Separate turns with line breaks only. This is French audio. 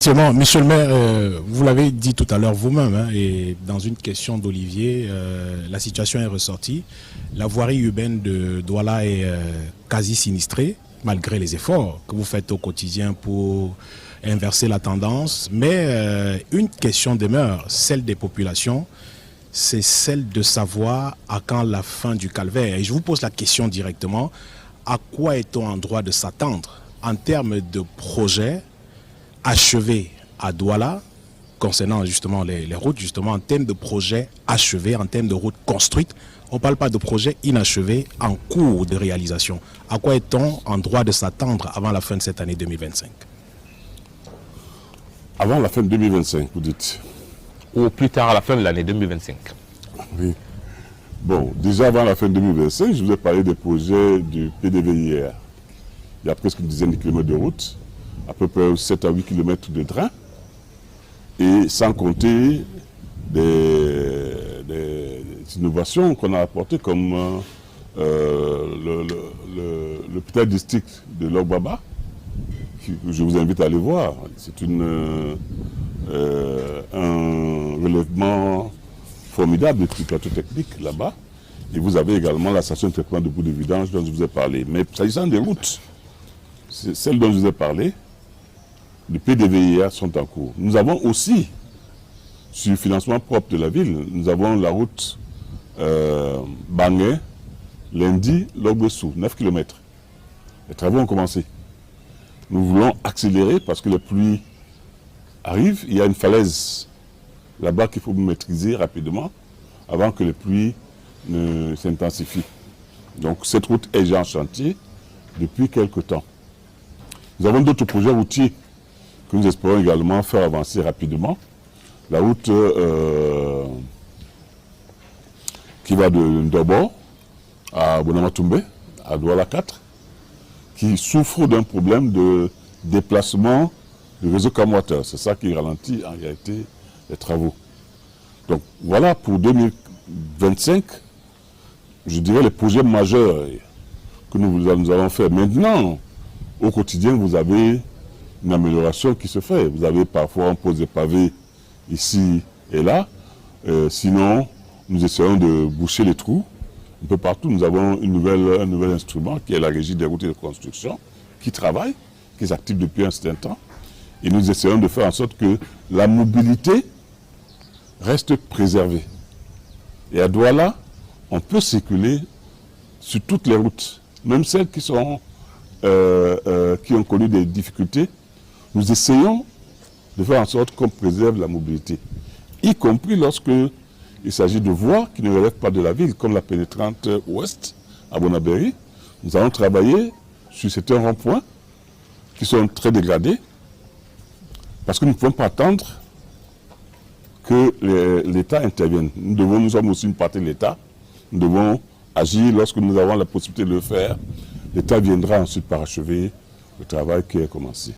Effectivement, monsieur le maire, vous l'avez dit tout à l'heure vous-même, hein, et dans une question d'Olivier, la situation est ressortie. La voirie urbaine de Douala est quasi sinistrée, malgré les efforts que vous faites au quotidien pour inverser la tendance. Mais une question demeure, celle des populations, c'est celle de savoir à quand la fin du calvaire. Et je vous pose la question directement, à quoi est-on en droit de s'attendre en termes de projets achevés à Douala, concernant justement les routes, justement en termes de projets achevés, en termes de routes construites. On ne parle pas de projets inachevés en cours de réalisation. À quoi est-on en droit de s'attendre avant la fin de cette année 2025?
Avant la fin de 2025, vous dites?
Ou plus tard à la fin de l'année 2025.
Oui. Bon, déjà avant la fin de 2025, je vous ai parlé des projets du PDVIR. Il y a presque une dizaine de kilomètres de route, à peu près 7 à 8 kilomètres de drain, et sans compter des innovations qu'on a apportées comme l'hôpital district de Logbaba, que je vous invite à aller voir. C'est un relèvement formidable du plateau technique là-bas. Et vous avez également la station de traitement de bout de vidange dont je vous ai parlé. Mais s'agissant des routes, celles dont je vous ai parlé, les PDVIR sont en cours. Nous avons aussi, sur le financement propre de la ville, nous avons la route Bangé, Lendi, Logbesu, 9 km. Les travaux ont commencé. Nous voulons accélérer parce que les pluies arrivent. Il y a une falaise là-bas qu'il faut maîtriser rapidement avant que les pluies ne s'intensifient. Donc cette route est déjà en chantier depuis quelque temps. Nous avons d'autres projets routiers que nous espérons également faire avancer rapidement. La route qui va de Ndobo à Bonamatumbe, à Douala 4, qui souffre d'un problème de déplacement du réseau Camwater. C'est ça qui ralentit en réalité les travaux. Donc voilà pour 2025, je dirais les projets majeurs que nous allons faire. Maintenant, au quotidien, vous avez une amélioration qui se fait. Vous avez parfois on pose des pavés ici et là. Sinon, nous essayons de boucher les trous. Un peu partout, nous avons un nouvel instrument qui est la régie des routes et de construction, qui travaille, qui s'active depuis un certain temps. Et nous essayons de faire en sorte que la mobilité reste préservée. Et à Douala, on peut circuler sur toutes les routes, même celles qui ont connu des difficultés. Nous essayons de faire en sorte qu'on préserve la mobilité, y compris lorsque il s'agit de voies qui ne relèvent pas de la ville, comme la pénétrante ouest à Bonabéry. Nous allons travailler sur certains ronds-points qui sont très dégradés, parce que nous ne pouvons pas attendre que l'État intervienne. Nous sommes aussi une partie de l'État. Nous devons agir lorsque nous avons la possibilité de le faire. L'État viendra ensuite parachever le travail qui est commencé.